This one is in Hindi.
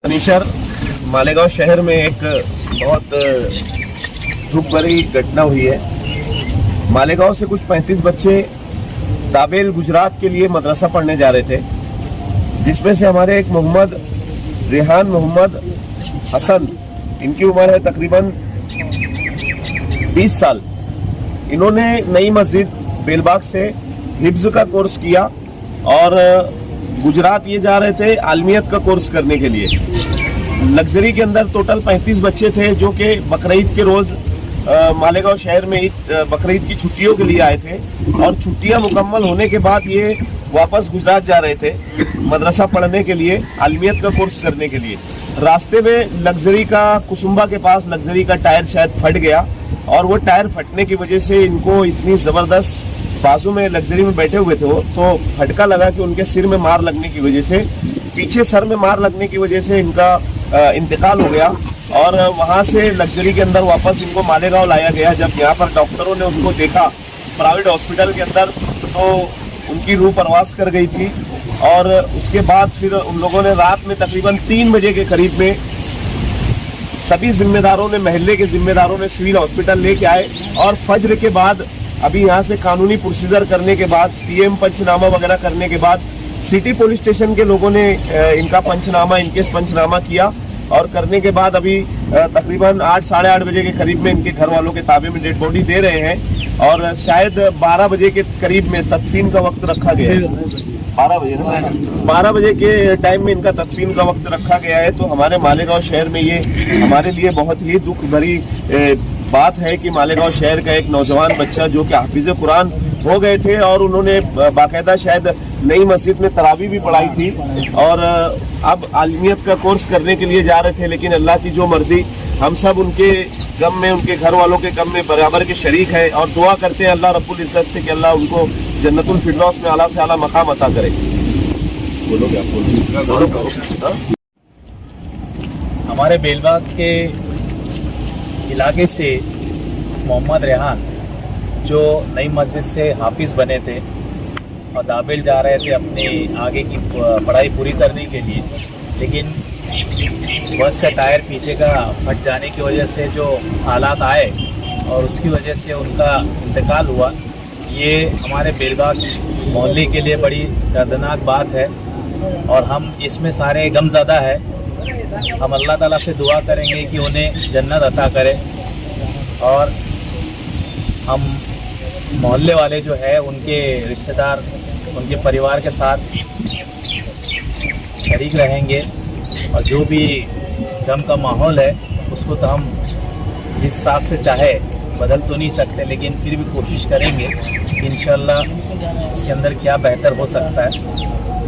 शनिश्चर मालेगांव शहर में एक बहुत दुख भरी घटना हुई है। मालेगांव से कुछ 35 बच्चे दाबेल गुजरात के लिए मदरसा पढ़ने जा रहे थे, जिसमें से हमारे एक मोहम्मद रेहान मोहम्मद हसन, इनकी उम्र है तकरीबन 20 साल। इन्होंने नई मस्जिद बेलबाग से हिफ्ज का कोर्स किया और गुजरात ये जा रहे थे आलमियत का कोर्स करने के लिए। लग्जरी के अंदर टोटल 35 बच्चे थे जो कि बकरीद के रोज मालेगांव शहर में बकरीद की छुट्टियों के लिए आए थे और छुट्टियां मुकम्मल होने के बाद ये वापस गुजरात जा रहे थे मदरसा पढ़ने के लिए, आलमियत का कोर्स करने के लिए। रास्ते में लग्जरी का कुसुम्बा के पास लग्जरी का टायर शायद फट गया और वो टायर फटने की वजह से इनको इतनी जबरदस्त, बाजू में लग्जरी में बैठे हुए थे वो, तो फटका लगा कि उनके सिर में मार लगने की वजह से, पीछे सर में मार लगने की वजह से इनका इंतकाल हो गया और वहां से लग्जरी के अंदर वापस इनको मालेगांव लाया गया। जब यहाँ पर डॉक्टरों ने उनको देखा प्राइवेट हॉस्पिटल के अंदर तो उनकी रूह परवास कर गई थी और उसके बाद फिर उन लोगों ने रात में तकरीबन 3 बजे के करीब में सभी जिम्मेदारों ने, महल्ले के जिम्मेदारों ने सिविल हॉस्पिटल लेके आए और फज्र के बाद अभी यहाँ से कानूनी प्रोसीजर करने के बाद, पीएम पंचनामा वगैरह करने के बाद सिटी पुलिस स्टेशन के लोगों ने इनका पंचनामा, इनकेस पंचनामा किया और करने के बाद अभी तकरीबन 8 साढ़े 8 बजे के करीब में इनके घर वालों के ताबे में डेड बॉडी दे रहे हैं और शायद 12 बजे के करीब में तदफीन का वक्त रखा गया है। 12 बजे ना, 12 बजे के टाइम में इनका तदफीन का वक्त रखा गया है। तो हमारे मालेगांव शहर में ये हमारे लिए बहुत ही दुख भरी बात है कि मालेगांव शहर का एक नौजवान बच्चा जो कि हाफिज कुरान हो गए थे और उन्होंने बाकायदा शायद नई मस्जिद में तरावी भी पढ़ाई थी और अब आलमियत का कोर्स करने के लिए जा रहे थे, लेकिन अल्लाह की जो मर्जी, हम सब उनके गम में, उनके घर वालों के गम में बराबर के शरीक है और दुआ करते हैं अल्लाह रब्बुल इज्जत से कि अल्लाह उनको जन्नतुल फिरदौस में आला से आला मकाम अता करे। बोलोगे आप? हमारे बेलबाग के इलाके से मोहम्मद रेहान जो नई मस्जिद से हाफिज बने थे और दाबेल जा रहे थे अपनी आगे की पढ़ाई पूरी करने के लिए, लेकिन बस का टायर पीछे का फट जाने की वजह से जो हालात आए और उसकी वजह से उनका इंतकाल हुआ, ये हमारे बेलबाग मोहल्ले के लिए बड़ी दर्दनाक बात है और हम इसमें सारे गमज़दा है। हम अल्लाह ताला से दुआ करेंगे कि उन्हें जन्नत अता करे और हम मोहल्ले वाले जो है उनके रिश्तेदार, उनके परिवार के साथ शरीक रहेंगे और जो भी गम का माहौल है उसको तो हम जिस हिसाब से चाहे बदल तो नहीं सकते, लेकिन फिर भी कोशिश करेंगे कि इंशाअल्लाह इसके अंदर क्या बेहतर हो सकता है।